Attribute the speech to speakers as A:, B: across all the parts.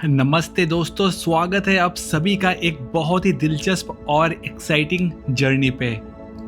A: नमस्ते दोस्तों, स्वागत है आप सभी का एक बहुत ही दिलचस्प और एक्साइटिंग जर्नी पे।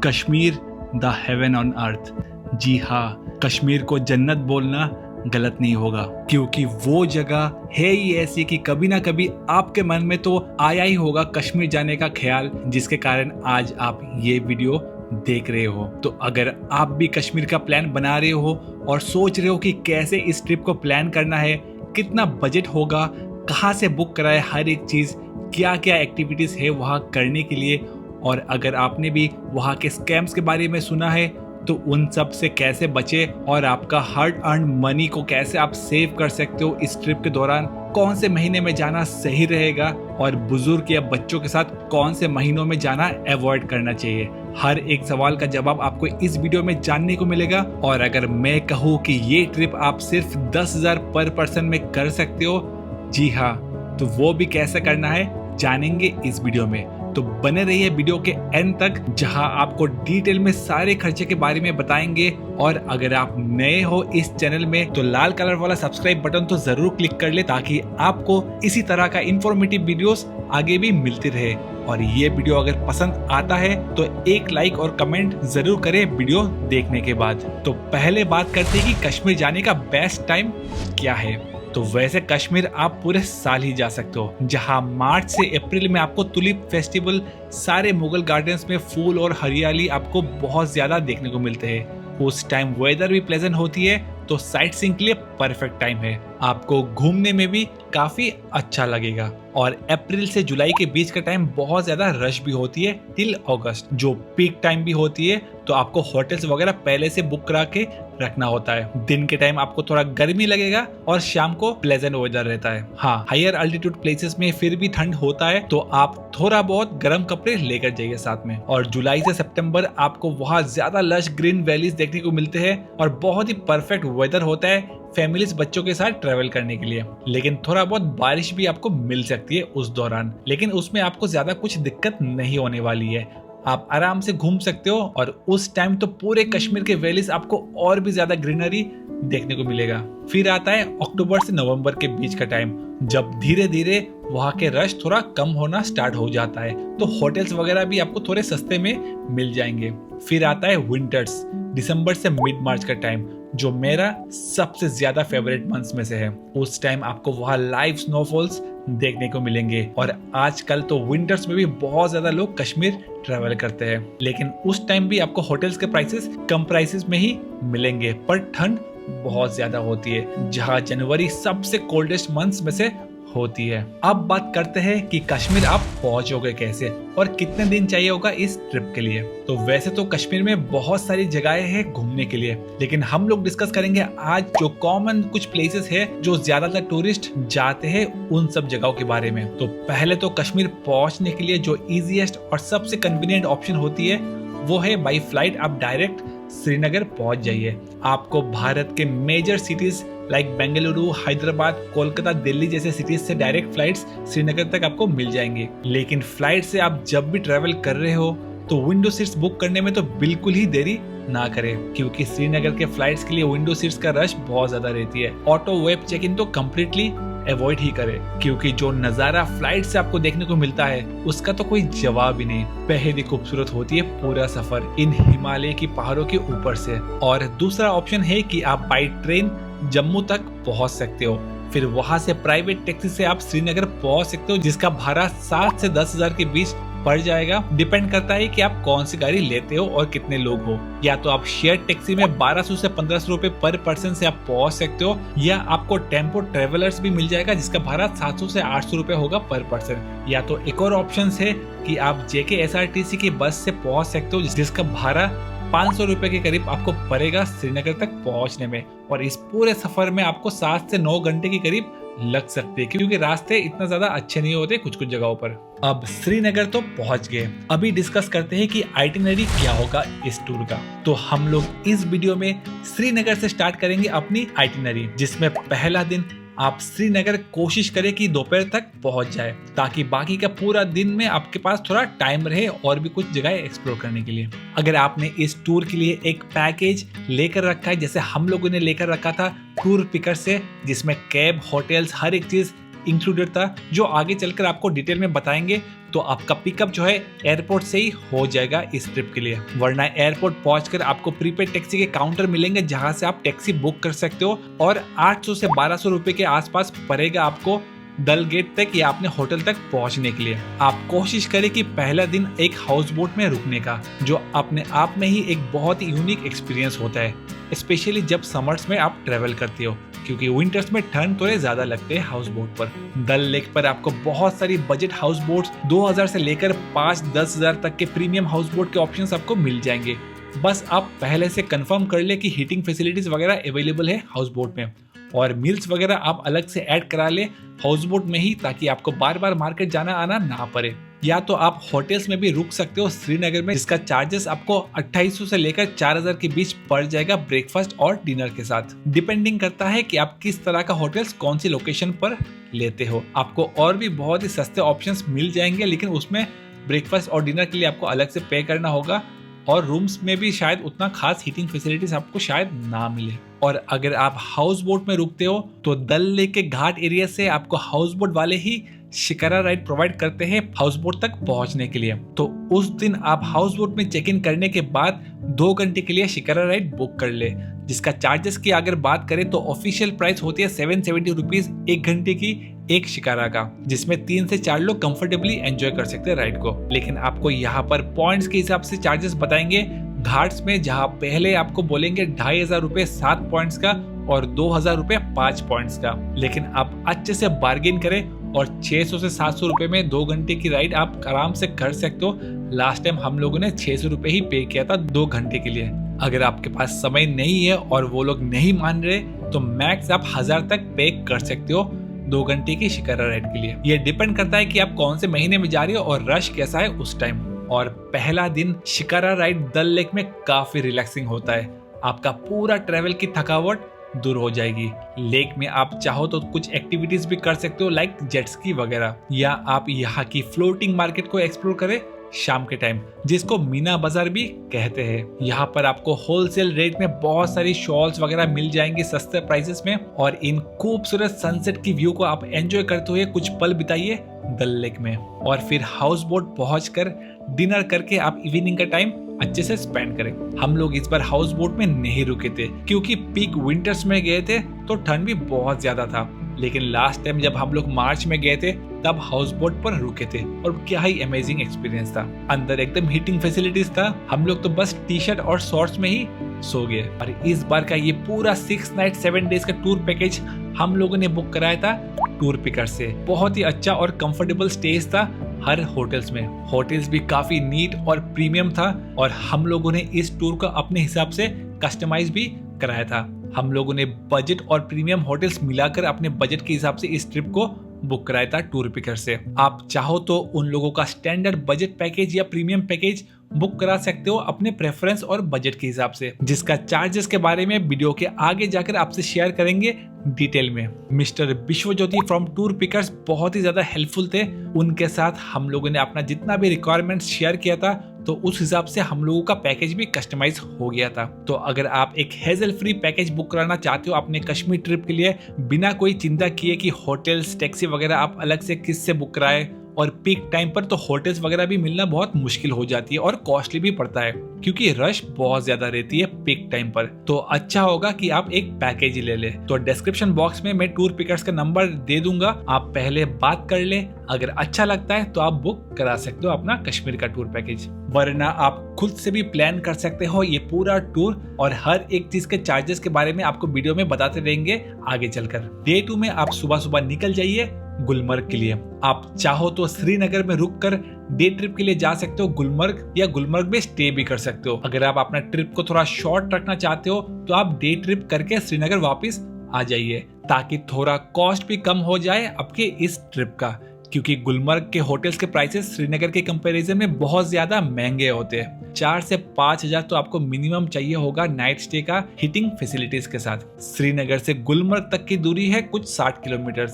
A: Kashmir the heaven on earth. जी हाँ, कश्मीर को जन्नत बोलना गलत नहीं होगा, क्योंकि वो जगह है ही ऐसी कि कभी ना कभी आपके मन में तो आया ही होगा कश्मीर जाने का ख्याल, जिसके कारण आज आप ये वीडियो देख रहे हो। तो अगर आप भी कश्मीर का प्लान बना रहे हो और सोच रहे हो कि कैसे इस ट्रिप को प्लान करना है, कितना बजट होगा, कहाँ से बुक कराए, हर एक चीज़, क्या क्या एक्टिविटीज़ है वहाँ करने के लिए, और अगर आपने भी वहाँ के स्कैम्स के बारे में सुना है तो उन सब से कैसे बचे और आपका हार्ड अर्न मनी को कैसे आप सेव कर सकते हो इस ट्रिप के दौरान, कौन से महीने में जाना सही रहेगा और बुजुर्ग या बच्चों के साथ कौन से महीनों में जाना अवॉइड करना चाहिए, हर एक सवाल का जवाब आपको इस वीडियो में जानने को मिलेगा। और अगर मैं कहूँ कि ये ट्रिप आप सिर्फ 10,000 पर पर्सन में कर सकते हो, जी हाँ, तो वो भी कैसे करना है जानेंगे इस वीडियो में। तो बने रहिए वीडियो के एंड तक, जहां आपको डिटेल में सारे खर्चे के बारे में बताएंगे। और अगर आप नए हो इस चैनल में तो लाल कलर वाला सब्सक्राइब बटन तो जरूर क्लिक कर ले, ताकि आपको इसी तरह का इंफॉर्मेटिव वीडियोस आगे भी मिलती रहे। और ये वीडियो अगर पसंद आता है तो एक लाइक और कमेंट जरूर करें वीडियो देखने के बाद। तो पहले बात करते हैं कि कश्मीर जाने का बेस्ट टाइम क्या है। तो वैसे कश्मीर आप पूरे साल ही जा सकते हो, जहां मार्च से अप्रैल में आपको टुलिप फेस्टिवल, सारे मुगल गार्डन्स में फूल और हरियाली आपको बहुत ज्यादा देखने को मिलते हैं। उस टाइम वेदर भी प्लेजेंट होती है, तो साइट सीइंग के लिए परफेक्ट टाइम है। आपको घूमने में भी काफी अच्छा लगेगा। और अप्रैल से जुलाई के बीच का टाइम बहुत ज्यादा रश भी होती है टिल अगस्त, जो पीक टाइम भी होती है। तो आपको होटल्स वगैरह पहले से बुक करा के रखना होता है। दिन के टाइम आपको थोड़ा गर्मी लगेगा और शाम को प्लेजेंट वेदर रहता है। हाँ, हायर अल्टीट्यूड प्लेसेस में फिर भी ठंड होता है, तो आप थोड़ा बहुत गर्म कपड़े लेकर जाइए साथ में। और जुलाई से सितंबर आपको वहाँ ज्यादा लश ग्रीन वैलीज देखने को मिलते हैं और बहुत ही परफेक्ट वेदर होता है फैमिलीज बच्चों के साथ ट्रेवल करने के लिए। लेकिन थोड़ा बहुत बारिश भी आपको मिल सकती है उस दौरान, लेकिन उसमें आपको ज्यादा कुछ दिक्कत नहीं होने वाली है। आप आराम से घूम सकते हो। और उस टाइम तो पूरे कश्मीर के वैलीज आपको और भी ज्यादा ग्रीनरी देखने को मिलेगा। फिर आता है अक्टूबर से नवंबर के बीच का टाइम, जब धीरे धीरे वहाँ के रश थोड़ा कम होना स्टार्ट हो जाता है, तो होटल्स वगैरह भी आपको थोड़े सस्ते में मिल जाएंगे। फिर आता है विंटर्स, दिसंबर से मिड मार्च का टाइम, जो मेरा सबसे ज्यादा फेवरेट मंथ्स में से है। उस टाइम आपको वहाँ लाइव स्नोफॉल्स देखने को मिलेंगे। और आजकल तो विंटर्स में भी बहुत ज्यादा लोग कश्मीर ट्रैवल करते हैं, लेकिन उस टाइम भी आपको होटल्स के प्राइसेस कम प्राइसेस में ही मिलेंगे, पर ठंड बहुत ज्यादा होती है, जहाँ जनवरी सबसे कोल्डेस्ट मंथ्स में से होती है। अब बात करते हैं कि कश्मीर आप पहुंचोगे कैसे और कितने दिन चाहिए होगा इस ट्रिप के लिए। तो वैसे तो कश्मीर में बहुत सारी जगहें हैं घूमने के लिए, लेकिन हम लोग डिस्कस करेंगे आज जो कॉमन कुछ प्लेसेस है जो ज्यादातर टूरिस्ट जाते हैं, उन सब जगहों के बारे में। तो पहले तो कश्मीर पहुंचने के लिए जो इजीएस्ट और सबसे कन्वीनियंट ऑप्शन होती है वो है बाई फ्लाइट आप डायरेक्ट श्रीनगर पहुंच जाइए। आपको भारत के major cities like Bengaluru, Hyderabad, Kolkata, Delhi जैसे सिटीज से डायरेक्ट फ्लाइट्स श्रीनगर तक आपको मिल जाएंगे। लेकिन फ्लाइट से आप जब भी ट्रेवल कर रहे हो तो विंडो सीट्स बुक करने में तो बिल्कुल ही देरी ना करें, क्योंकि श्रीनगर के फ्लाइट्स के लिए विंडो सीट्स का रश बहुत ज्यादा रहती है। ऑटो वेब चेक इन तो कम्प्लीटली अवॉइड ही करें, क्योंकि जो नजारा फ्लाइट से आपको देखने को मिलता है उसका तो कोई जवाब ही नहीं। बेहद ही खूबसूरत होती है पूरा सफर इन हिमालय की पहाड़ों के ऊपर से। और दूसरा ऑप्शन है कि आप बाई ट्रेन जम्मू तक पहुंच सकते हो। फिर वहां से प्राइवेट टैक्सी से आप श्रीनगर पहुंच सकते हो, जिसका भाड़ा 7 से 10,000 के बीच पड़ जाएगा। डिपेंड करता है कि आप कौन सी गाड़ी लेते हो और कितने लोग हो। या तो आप शेयर टैक्सी में 1200 से 1500 रुपए पर पर्सन से आप पहुंच सकते हो, या आपको टेम्पो ट्रेवलर्स भी मिल जाएगा, जिसका भाड़ा 700 से 800 रुपए होगा पर पर्सन। या तो एक और ऑप्शन है कि आप JKSRTC की बस से पहुंच सकते हो, जिसका भाड़ा 500 रुपए के करीब आपको पड़ेगा श्रीनगर तक पहुंचने में। और इस पूरे सफर में आपको 7 से 9 घंटे के करीब लग सकते हैं, क्योंकि रास्ते इतना ज्यादा अच्छे नहीं होते कुछ कुछ जगहों पर। अब श्रीनगर तो पहुंच गए, अभी डिस्कस करते हैं कि आइटिनरी क्या होगा इस टूर का। तो हम लोग इस वीडियो में श्रीनगर से स्टार्ट करेंगे अपनी आइटिनरी, जिसमें पहला दिन आप श्रीनगर कोशिश करें कि दोपहर तक पहुंच जाए, ताकि बाकी का पूरा दिन में आपके पास थोड़ा टाइम रहे और भी कुछ जगह एक्सप्लोर करने के लिए। अगर आपने इस टूर के लिए एक पैकेज लेकर रखा है, जैसे हम लोगों ने लेकर रखा था टूर पिकर से, जिसमें कैब, होटल्स, हर एक चीज इंक्लूडेड था, जो आगे चलकर आपको डिटेल में बताएंगे। तो आपका पिकअप जो है एयरपोर्ट से ही हो जाएगा इस ट्रिप के लिए, वरना एयरपोर्ट पहुंचकर आपको प्रीपेड टैक्सी के काउंटर मिलेंगे जहां से आप टैक्सी बुक कर सकते हो, और 800 से 1200 रुपए के आसपास पड़ेगा आपको डल गेट तक या अपने होटल तक पहुंचने के लिए। आप कोशिश करें कि पहला दिन एक हाउस बोट में रुकने का, जो अपने आप में ही एक बहुत ही यूनिक एक्सपीरियंस होता है, स्पेशली जब समर्स में आप ट्रेवल करते हो, क्योंकि विंटर्स में ठंड थोड़े ज्यादा लगते हैं हाउस बोट पर। डल लेक पर आपको बहुत सारी बजट हाउस बोट्स 2000 से लेकर 5-10 हजार तक के प्रीमियम हाउस बोट के ऑप्शंस आपको मिल जाएंगे। बस आप पहले से कंफर्म कर ले कि हीटिंग फैसिलिटीज वगैरह अवेलेबल है हाउस बोट में, और मील्स वगैरह आप अलग से ऐड करा ले हाउस बोट में ही, ताकि आपको बार बार मार्केट जाना आना ना पड़े। या तो आप होटल्स में भी रुक सकते हो श्रीनगर में, जिसका चार्जेस आपको 2800 से लेकर 4000 के बीच पड़ जाएगा ब्रेकफास्ट और डिनर के साथ। डिपेंडिंग करता है कि आप किस तरह का होटल्स कौन सी लोकेशन पर लेते हो। आपको और भी बहुत ही सस्ते ऑप्शंस मिल जाएंगे, लेकिन उसमें ब्रेकफास्ट और डिनर के लिए आपको अलग से पे करना होगा, और रूम्स में भी शायद उतना खास हीटिंग फैसिलिटीज आपको शायद ना मिले। और अगर आप हाउस बोट में रुकते हो तो डल लेक के घाट एरिया से आपको हाउस बोट वाले ही शिकारा राइड प्रोवाइड करते हैं हाउस बोट तक पहुंचने के लिए। तो उस दिन आप हाउस बोट में चेक इन करने के बाद 2 घंटे के लिए शिकारा राइड बुक कर ले, जिसका चार्जेस की अगर बात करें तो ऑफिशियल प्राइस होती है 770 रुपीज 1 घंटे की एक शिकारा का, जिसमें 3 से 4 लोग कंफर्टेबली एंजॉय कर सकते हैं राइड को। लेकिन आपको यहाँ पर पॉइंट्स के हिसाब से चार्जेस बताएंगे घाट्स में, जहाँ पहले आपको बोलेंगे 2500 रुपए 7 पॉइंट्स का और 2000 रुपए 5 पॉइंट्स का। लेकिन आप अच्छे से बार्गेन करें और 600 से 700 रुपए में 2 घंटे की राइड आप आराम से कर सकते हो। लास्ट टाइम हम लोगों ने 600 रुपए ही पे किया था 2 घंटे के लिए। अगर आपके पास समय नहीं है और वो लोग नहीं मान रहे तो मैक्स आप 1000 तक पे कर सकते हो 2 घंटे की शिकारा राइड के लिए। ये डिपेंड करता है कि आप कौन से महीने में जा रहे हो और रश कैसा है उस टाइम। और पहला दिन शिकारा राइड डल लेक में काफी रिलैक्सिंग होता है। आपका पूरा ट्रेवल की थकावट दूर हो जाएगी। लेक में आप चाहो तो कुछ एक्टिविटीज भी कर सकते हो, लाइक जेट स्की वगैरह, या आप यहाँ की फ्लोटिंग मार्केट को एक्सप्लोर करें शाम के टाइम, जिसको मीना बाजार भी कहते हैं। यहाँ पर आपको होलसेल रेट में बहुत सारी शॉल्स वगैरह मिल जाएंगे सस्ते प्राइसेस में, और इन खूबसूरत सनसेट की व्यू को आप एंजॉय करते हुए कुछ पल बिताइए डल लेक में। और फिर हाउस बोट पहुंचकर डिनर करके आप इवनिंग का टाइम अच्छे से स्पेंड करें। हम लोग इस बार हाउस बोट में नहीं रुके थे, क्योंकि पीक विंटर्स में गए थे तो ठंड भी बहुत ज्यादा था। लेकिन लास्ट टाइम जब हम लोग मार्च में गए थे तब हाउस बोट पर रुके थे, और क्या ही अमेजिंग एक्सपीरियंस था। अंदर एकदम हीटिंग फैसिलिटीज था, हम लोग तो बस टी शर्ट और शॉर्ट्स में ही सो गए। और इस बार का ये पूरा 6 नाइट 7 डेज का टूर पैकेज हम लोगों ने बुक कराया था टूर पिकर से। बहुत ही अच्छा और कंफर्टेबल स्टेज था हर होटल्स में। होटल्स भी काफी नीट और प्रीमियम था, और हम लोगों ने इस टूर को अपने हिसाब से कस्टमाइज भी कराया था। हम लोगों ने बजट और प्रीमियम होटल्स मिलाकर अपने बजट के हिसाब से इस ट्रिप को बुक कराया था टूर पिकर से। आप चाहो तो उन लोगों का स्टैंडर्ड बजट पैकेज या प्रीमियम पैकेज बुक करा सकते हो अपने प्रेफरेंस और बजट के हिसाब से, जिसका चार्जेस के बारे में वीडियो के आगे जाकर आपसे शेयर करेंगे डिटेल में। Mister Vishwajyoti from tour pickers बहुत ही ज्यादा हेल्पफुल थे। उनके साथ हम लोगों ने अपना जितना भी रिक्वायरमेंट्स शेयर किया था, तो उस हिसाब से हम लोगों का पैकेज भी कस्टमाइज हो गया था। तो अगर आप एक हेजल फ्री पैकेज बुक कराना चाहते हो अपने कश्मीर ट्रिप के लिए, बिना कोई चिंता किए कि होटल्स टैक्सी वगैरह आप अलग से किससे बुक कराए, और पीक टाइम पर तो होटल्स वगैरह भी मिलना बहुत मुश्किल हो जाती है और कॉस्टली भी पड़ता है, क्योंकि रश बहुत ज्यादा रहती है पीक टाइम पर। तो अच्छा होगा कि आप एक पैकेज ले ले। तो डिस्क्रिप्शन बॉक्स में मैं टूर पिकर्स का नंबर दे दूंगा, आप पहले बात कर ले। अगर अच्छा लगता है तो आप बुक करा सकते हो अपना कश्मीर का टूर पैकेज, वरना आप खुद से भी प्लान कर सकते हो ये पूरा टूर, और हर एक चीज के चार्जेस के बारे में आपको वीडियो में बताते रहेंगे आगे चलकर। डे 2 में आप सुबह सुबह निकल जाइए गुलमर्ग के लिए। आप चाहो तो श्रीनगर में रुककर डे ट्रिप के लिए जा सकते हो गुलमर्ग, या गुलमर्ग में स्टे भी कर सकते हो। अगर आप अपना ट्रिप को थोड़ा शॉर्ट रखना चाहते हो तो आप डे ट्रिप करके श्रीनगर वापस आ जाइए, ताकि थोड़ा कॉस्ट भी कम हो जाए आपके इस ट्रिप का, क्योंकि गुलमर्ग के होटल्स के प्राइसेस श्रीनगर के कंपैरिजन में बहुत ज्यादा महंगे होते हैं। 4 से 5 हजार तो आपको मिनिमम चाहिए होगा नाइट स्टे का हीटिंग फैसिलिटीज के साथ। श्रीनगर से गुलमर्ग तक की दूरी है कुछ 60 किलोमीटर,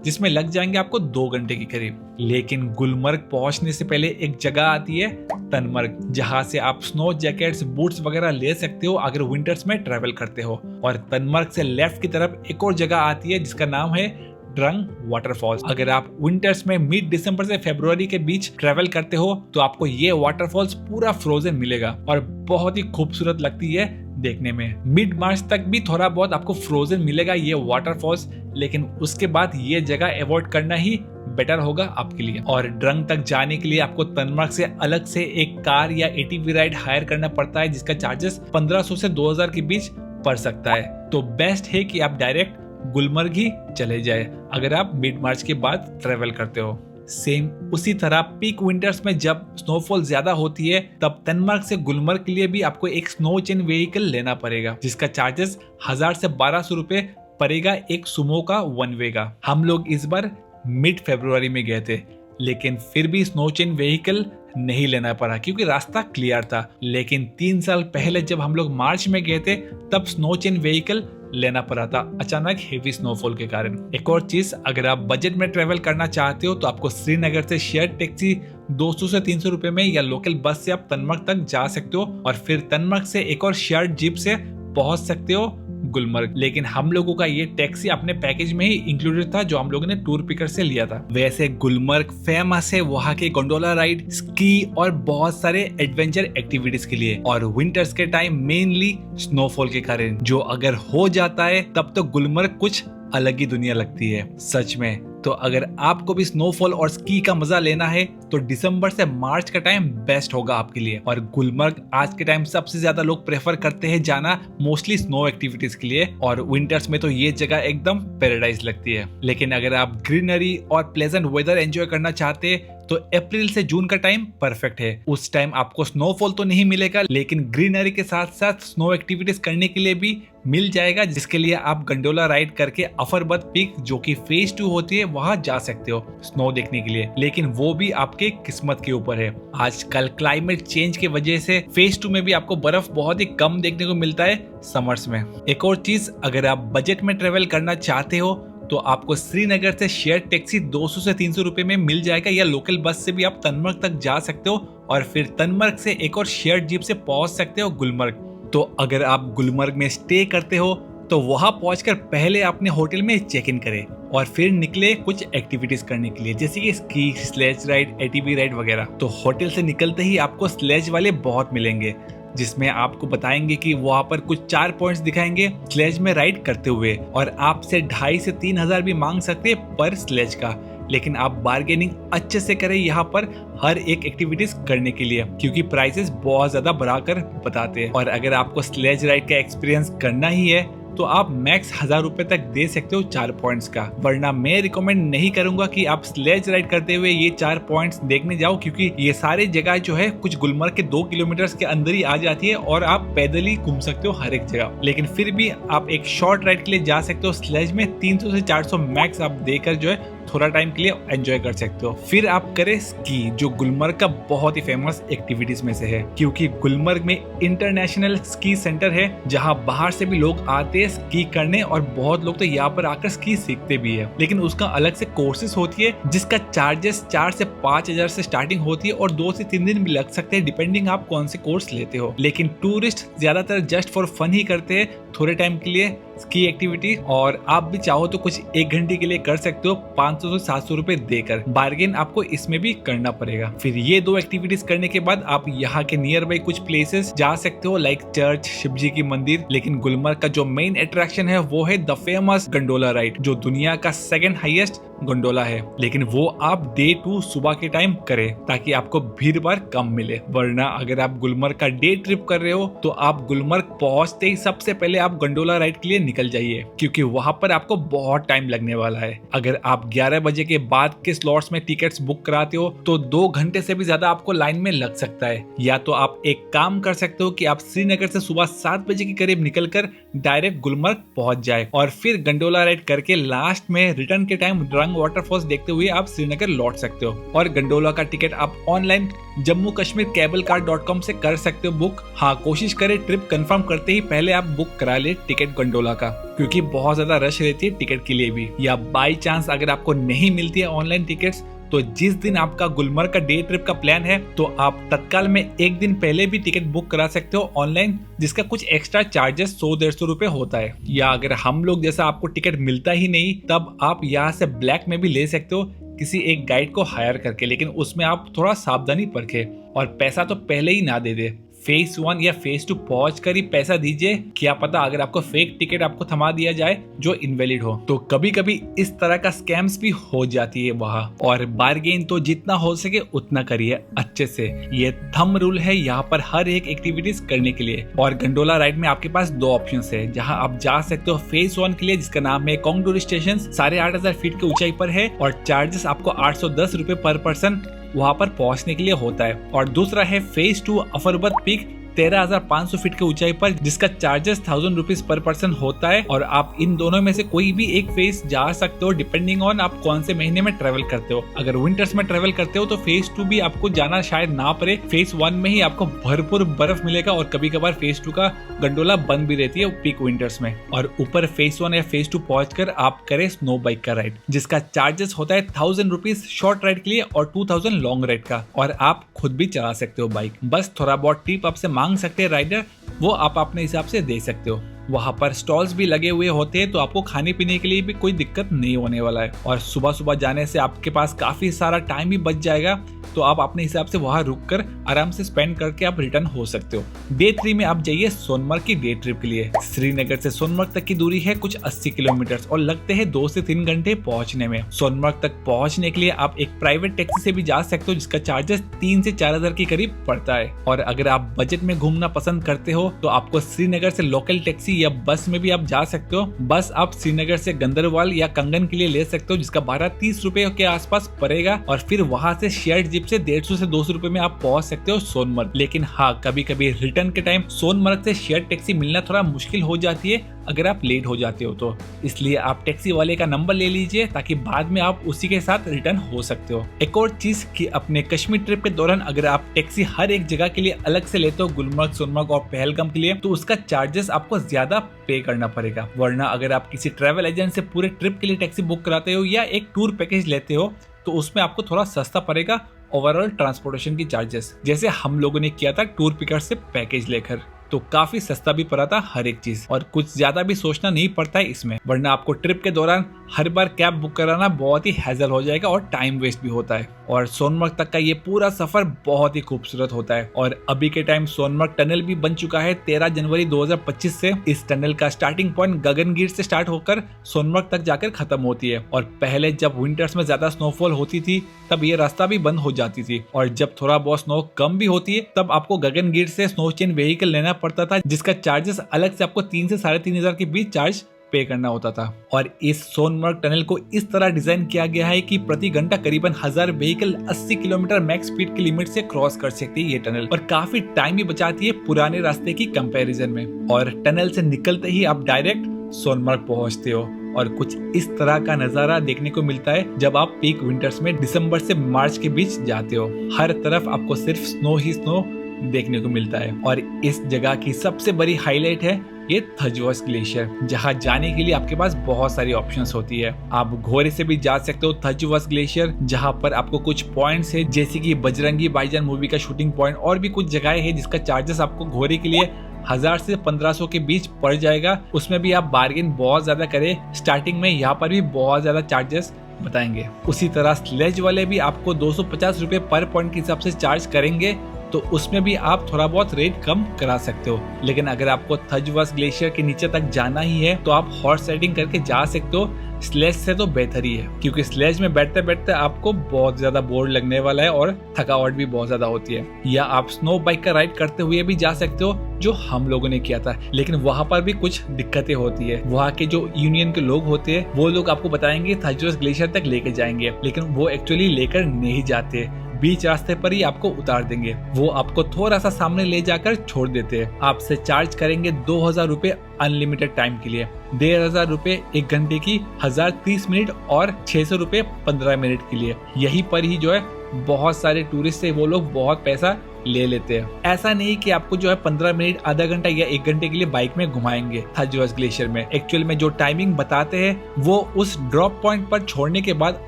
A: जिसमें लग जाएंगे आपको 2 घंटे के करीब। लेकिन गुलमर्ग पहुंचने से पहले एक जगह आती है तनमर्ग, जहां से आप स्नो जैकेट्स बूट्स वगैरह ले सकते हो अगर विंटर्स में ट्रेवल करते हो। और तनमर्ग से लेफ्ट की तरफ एक और जगह आती है जिसका नाम है ड्रंग वाटरफॉल्स। अगर आप विंटर्स में मिड दिसंबर से फरवरी के बीच ट्रेवल करते हो तो आपको ये वाटरफॉल्स पूरा फ्रोजन मिलेगा और बहुत ही खूबसूरत लगती है देखने में। मिड मार्च तक भी थोड़ा बहुत आपको फ्रोजन मिलेगा ये वाटरफॉल्स, लेकिन उसके बाद ये जगह अवॉइड करना ही बेटर होगा आपके लिए। और ड्रंग तक जाने के लिए आपको तनमार्ग से अलग से एक कार या एटीवी राइड हायर करना पड़ता है, जिसका चार्जेस 1500 से 2000 के बीच पड़ सकता है। तो बेस्ट है कि आप डायरेक्ट गुलमर्ग ही चले जाए अगर आप मिड मार्च के बाद ट्रेवल करते हो। सेम उसी तरह पीक विंटर्स में जब स्नोफॉल ज्यादा होती है तब तनमार्ग से गुलमर्ग के लिए भी आपको एक स्नो चेन व्हीकल लेना पड़ेगा, जिसका चार्जेस 1000 से 1200 रुपए पड़ेगा एक सुमो का वन वे का। हम लोग इस बार मिड फरवरी में गए थे, लेकिन फिर भी स्नो चेन व्हीकल नहीं लेना पड़ा क्योंकि रास्ता क्लियर था। लेकिन 3 साल पहले जब हम लोग मार्च में गए थे तब स्नो चेन व्हीकल लेना पड़ा था अचानक हेवी स्नोफॉल के कारण। एक और चीज, अगर आप बजट में ट्रेवल करना चाहते हो तो आपको श्रीनगर से शेयर टैक्सी 200 से 300 रुपए में या लोकल बस से आप तनमार्ग तक जा सकते हो और फिर तनमार्ग से एक और शेयर जीप से पहुंच सकते हो गुलमर्ग। लेकिन हम लोगों का ये टैक्सी अपने पैकेज में ही इंक्लूडेड था जो हम लोगों ने टूर पिकर से लिया था। वैसे गुलमर्ग फेमस है वहाँ के गोंडोला राइड, स्की और बहुत सारे एडवेंचर एक्टिविटीज के लिए, और विंटर्स के टाइम मेनली स्नोफॉल के कारण, जो अगर हो जाता है तब तो गुलमर्ग कुछ अलग ही दुनिया लगती है सच में। तो अगर आपको भी स्नोफॉल और स्की का मजा लेना है तो दिसंबर से मार्च का टाइम बेस्ट होगा आपके लिए। और गुलमर्ग आज के टाइम सबसे ज्यादा लोग प्रेफर करते हैं जाना मोस्टली स्नो एक्टिविटीज के लिए, और विंटर्स में तो ये जगह एकदम पैराडाइज लगती है। लेकिन अगर आप ग्रीनरी और प्लेजेंट वेदर एंजॉय करना चाहते हैं तो अप्रैल से जून का टाइम परफेक्ट है। उस टाइम आपको स्नोफॉल तो नहीं मिलेगा लेकिन ग्रीनरी के साथ साथ स्नो एक्टिविटीज करने के लिए भी मिल जाएगा, जिसके लिए आप गंडोला राइड करके अफरबद पीक जो कि फेज 2 होती है वहां जा सकते हो स्नो देखने के लिए। लेकिन वो भी आपके किस्मत के ऊपर है। आजकल क्लाइमेट चेंज की वजह से फेज 2 में भी आपको बर्फ बहुत ही कम देखने को मिलता है समर्स में। एक और चीज, अगर आप बजट में ट्रेवल करना चाहते हो तो आपको श्रीनगर से शेयर टैक्सी 200 से 300 रुपए में मिल जाएगा, या लोकल बस से भी आप तनमार्ग तक जा सकते हो और फिर तनमार्ग से एक और शेयर जीप से पहुंच सकते हो गुलमर्ग। तो अगर आप गुलमर्ग में स्टे करते हो तो वहां पहुंचकर पहले अपने होटल में चेक इन करें और फिर निकले कुछ एक्टिविटीज करने के लिए, जैसे कि ski, sledge ride, ATV ride वगैरह। तो होटल से निकलते ही आपको स्लेज वाले बहुत मिलेंगे जिसमें आपको बताएंगे कि वहाँ पर कुछ 4 पॉइंट्स दिखाएंगे स्लेज में राइड करते हुए, और आपसे 2500 से 3000 भी मांग सकते हैं पर स्लेज का। लेकिन आप बार्गेनिंग अच्छे से करें यहाँ पर हर एक एक्टिविटीज करने के लिए, क्योंकि प्राइसेस बहुत ज्यादा बढ़ाकर बताते हैं। और अगर आपको स्लेज राइड का एक्सपीरियंस करना ही है तो आप मैक्स 1000 रुपए तक दे सकते हो 4 पॉइंट्स का, वरना मैं रिकमेंड नहीं करूंगा कि आप स्लेज राइड करते हुए ये 4 पॉइंट्स देखने जाओ, क्योंकि ये सारी जगह जो है कुछ गुलमर्ग के 2 किलोमीटर के अंदर ही आ जाती है और आप पैदल ही घूम सकते हो हर एक जगह। लेकिन फिर भी आप एक शॉर्ट राइड के लिए जा सकते हो स्लेज में, 300 से 400 मैक्स आप देकर जो है थोड़ा टाइम के लिए एंजॉय कर सकते हो। फिर आप करें स्की, जो गुलमर्ग का बहुत ही फेमस एक्टिविटीज में से है, क्योंकि गुलमर्ग में इंटरनेशनल स्की सेंटर है जहां बाहर से भी लोग आते हैं स्की करने, और बहुत लोग तो यहाँ पर आकर स्की सीखते भी है। लेकिन उसका अलग से कोर्सेज होती है जिसका चार्जेस 4 से 5000 से स्टार्टिंग होती है, और 2 से 3 दिन भी लग सकते हैं डिपेंडिंग आप कौन से कोर्स लेते हो। लेकिन टूरिस्ट ज्यादातर जस्ट फॉर फन ही करते हैं थोड़े टाइम के लिए स्की एक्टिविटी, और आप भी चाहो तो कुछ 1 घंटे के लिए कर सकते हो 500 से 700 रुपए देकर। बार्गेन आपको इसमें भी करना पड़ेगा। फिर ये 2 एक्टिविटीज करने के बाद आप यहाँ के नियर बाई कुछ प्लेसेस जा सकते हो, लाइक चर्च, शिवजी की मंदिर। लेकिन गुलमर्ग का जो मेन अट्रैक्शन है वो है द फेमस गंडोला राइड, जो दुनिया का 2nd हाईएस्ट गंडोला है। लेकिन वो आप डे 2 सुबह के टाइम करें ताकि आपको भीड़ भाड़ कम मिले, वरना अगर आप गुलमर्ग का डे ट्रिप कर रहे हो तो आप गुलमर्ग पहुंचते ही सबसे पहले आप गंडोला राइड के लिए निकल जाइए, क्योंकि वहां पर आपको बहुत टाइम लगने वाला है। अगर आप 11 बजे के बाद के स्लॉट्स में टिकट्स बुक कराते हो तो 2 घंटे से भी ज्यादा आपको लाइन में लग सकता है। या तो आप एक काम कर सकते हो कि आप श्रीनगर से सुबह 7 बजे के करीब निकलकर डायरेक्ट गुलमर्ग पहुंच जाए और फिर गंडोला राइड करके लास्ट में रिटर्न के टाइम ड्रंग वाटरफॉल्स देखते हुए आप श्रीनगर लौट सकते हो। और गंडोला का टिकट आप ऑनलाइन जम्मू कश्मीर cablecar.com से कर सकते हो बुक। हाँ, कोशिश करें ट्रिप कंफर्म करते ही पहले आप बुक करा ले टिकट गंडोला का, क्योंकि बहुत ज्यादा रश रहती है टिकट के लिए भी। या बाई चांस अगर आपको नहीं मिलती है ऑनलाइन टिकट्स तो जिस दिन आपका गुलमर्ग का डे ट्रिप का प्लान है तो आप तत्काल में एक दिन पहले भी टिकट बुक करा सकते हो ऑनलाइन, जिसका कुछ एक्स्ट्रा चार्जेस 100-150 रुपए होता है। या अगर हम लोग जैसा आपको टिकट मिलता ही नहीं तब आप यहाँ से ब्लैक में भी ले सकते हो किसी एक गाइड को हायर करके, लेकिन उसमें आप थोड़ा सावधानी बरतें और पैसा तो पहले ही ना दे दे। फेज 1 या फेज 2 पहुंच कर ही पैसा दीजिए, क्या पता अगर आपको फेक टिकट आपको थमा दिया जाए जो इनवैलिड हो। तो कभी कभी इस तरह का स्कैम्स भी हो जाती है वहाँ, और बार्गेन तो जितना हो सके उतना करिए अच्छे से। ये थंब रूल है यहाँ पर हर एक एक्टिविटीज करने के लिए। और गंडोला राइड में आपके पास 2 ऑप्शन है जहाँ आप जा सकते हो फेज 1 के लिए, जिसका नाम है कोंगडोर स्टेशन, 8500 फीट की ऊंचाई पर है और चार्जेस आपको 810 रुपए पर पर्सन वहां पर पहुंचने के लिए होता है। और दूसरा है फेज 2 अफरबत पीक, 13,500 फीट की ऊंचाई पर, जिसका चार्जेस 1000 रुपीज पर पर्सन होता है। और आप इन दोनों में से कोई भी एक फेज जा सकते हो डिपेंडिंग ऑन आप कौन से महीने में ट्रेवल करते हो। अगर विंटर्स में ट्रेवल करते हो तो फेज 2 भी आपको जाना शायद ना पड़े, फेज 1 में ही आपको भरपूर बर्फ मिलेगा और कभी कभार फेज 2 का गंडोला बंद भी रहती है पीक विंटर्स में। और ऊपर फेज 1 या फेज 2 पहुंचकर आप करें स्नो बाइक का राइड, जिसका चार्जेस होता है 1000 रुपीज शॉर्ट राइड के लिए और 2000 लॉन्ग राइड का, और आप खुद भी चला सकते हो बाइक। बस थोड़ा बहुत टिप आपसे मांग सकते हैं राइडर, वो आप अपने हिसाब से दे सकते हो। वहाँ पर स्टॉल्स भी लगे हुए होते हैं तो आपको खाने पीने के लिए भी कोई दिक्कत नहीं होने वाला है। और सुबह सुबह जाने से आपके पास काफी सारा टाइम भी बच जाएगा, तो आप अपने हिसाब से वहाँ रुककर आराम से स्पेंड करके आप रिटर्न हो सकते हो। डे 3 में आप जाइए सोनमर्ग की डे ट्रिप के लिए। श्रीनगर से सोनमर्ग तक की दूरी है कुछ 80 किलोमीटर और लगते हैं 2 से 3 घंटे पहुंचने में। सोनमर्ग तक पहुंचने के लिए आप एक प्राइवेट टैक्सी से भी जा सकते हो, जिसका चार्जेस 3 से 4000 के करीब पड़ता है। और अगर आप बजट में घूमना पसंद करते हो तो आपको श्रीनगर से लोकल टैक्सी या बस में भी आप जा सकते हो। बस आप श्रीनगर से गंदरवाल या कंगन के लिए ले सकते हो, जिसका भाड़ा 30 रुपए के आसपास पड़ेगा। और फिर वहां से शेयर्ड जीप से 150 से 200 रुपए में आप पहुंच सकते हो सोनमर्ग। लेकिन हाँ, कभी कभी रिटर्न के टाइम सोनमर्ग से शेयर्ड टैक्सी मिलना थोड़ा मुश्किल हो जाती है अगर आप लेट हो जाते हो तो, इसलिए आप टैक्सी वाले का नंबर ले लीजिए ताकि बाद में आप उसी के साथ रिटर्न हो सकते हो। एक और चीज कि अपने कश्मीर ट्रिप के दौरान अगर आप टैक्सी हर एक जगह के लिए अलग से लेते हो, गुलमर्ग, सोनमर्ग और पहलगाम के लिए, तो उसका चार्जेस आपको ज्यादा पे करना पड़ेगा। वरना अगर आप किसी ट्रैवल एजेंट से पूरे ट्रिप के लिए टैक्सी बुक कराते हो या एक टूर पैकेज लेते हो तो उसमें आपको थोड़ा सस्ता पड़ेगा ओवरऑल ट्रांसपोर्टेशन की चार्जेस, जैसे हम लोगों ने किया था टूर पिकर से पैकेज लेकर, तो काफी सस्ता भी पड़ा था हर एक चीज और कुछ ज्यादा भी सोचना नहीं पड़ता है इसमें। वरना आपको ट्रिप के दौरान हर बार कैब बुक कराना बहुत ही हैजल हो जाएगा और टाइम वेस्ट भी होता है। और सोनमर्ग तक का ये पूरा सफर बहुत ही खूबसूरत होता है। और अभी के टाइम सोनमर्ग टनल भी बन चुका है 13 जनवरी 2025 से। इस टनल का स्टार्टिंग पॉइंट गगनगीर से स्टार्ट होकर सोनमर्ग तक जाकर खत्म होती है। और पहले जब विंटर्स में ज्यादा स्नोफॉल होती थी तब ये रास्ता भी बंद हो जाती थी, और जब थोड़ा बहुत स्नो कम भी होती है तब आपको गगनगीर से स्नो चेन व्हीकल लेना पड़ता था, जिसका चार्जेस अलग से आपको 3 से 3500 के बीच चार्ज पे करना होता था। और इस सोनमर्ग टनल को इस तरह डिजाइन किया गया है कि प्रति घंटा करीबन 1000 व्हीकल 80 किलोमीटर मैक्स स्पीड की लिमिट से क्रॉस कर सकती है ये टनल, और काफी टाइम भी बचाती है पुराने रास्ते की कंपैरिजन में। और टनल से निकलते ही आप डायरेक्ट सोनमर्ग पहुंचते हो और कुछ इस तरह का नजारा देखने को मिलता है जब आप पीक विंटर्स में दिसंबर से मार्च के बीच जाते हो। हर तरफ आपको सिर्फ स्नो ही स्नो देखने को मिलता है। और इस जगह की सबसे बड़ी हाईलाइट है ये थजवास ग्लेशियर, जहाँ जाने के लिए आपके पास बहुत सारी ऑप्शंस होती है। आप घोड़े से भी जा सकते हो थजवास ग्लेशियर, जहाँ पर आपको कुछ पॉइंट्स है जैसे कि बजरंगी भाईजान मूवी का शूटिंग पॉइंट, और भी कुछ जगह है जिसका चार्जेस आपको घोड़े के लिए 1000 से 1500 के बीच पड़ जाएगा। उसमें भी आप बार्गेन बहुत ज्यादा करें स्टार्टिंग में, यहाँ पर भी बहुत ज्यादा चार्जेस बताएंगे। उसी तरह स्लेज वाले भी आपको 250 रुपए पर पॉइंट के हिसाब से चार्ज करेंगे, तो उसमें भी आप थोड़ा बहुत रेट कम करा सकते हो। लेकिन अगर आपको थजवास ग्लेशियर के नीचे तक जाना ही है तो आप हॉर्स राइडिंग करके जा सकते हो। स्लेज से तो बेहतर ही है, क्योंकि स्लेज में बैठते बैठते आपको बहुत ज्यादा बोर लगने वाला है और थकावट भी बहुत ज्यादा होती है। या आप स्नो बाइक का राइड करते हुए भी जा सकते हो, जो हम लोगों ने किया था, लेकिन वहाँ पर भी कुछ दिक्कतें होती है। वहाँ के जो यूनियन के लोग होते हैं वो लोग आपको बताएंगे थजवास ग्लेशियर तक लेके जाएंगे, लेकिन वो एक्चुअली लेकर नहीं जाते, बीच रास्ते पर ही आपको उतार देंगे। वो आपको थोड़ा सा सामने ले जाकर छोड़ देते हैं। आपसे चार्ज करेंगे 2000 रुपए अनलिमिटेड टाइम के लिए, 1500 रुपए 1 घंटे की, 1030 मिनट और 600 रुपए 15 मिनट के लिए। यही पर ही जो है बहुत सारे टूरिस्ट से वो लोग बहुत पैसा ले लेते हैं। ऐसा नहीं कि आपको जो है 15 मिनट, आधा घंटा या 1 घंटे के लिए बाइक में घुमाएंगे थाजवास ग्लेशियर में। एक्चुअल में जो टाइमिंग बताते हैं वो उस ड्रॉप पॉइंट पर छोड़ने के बाद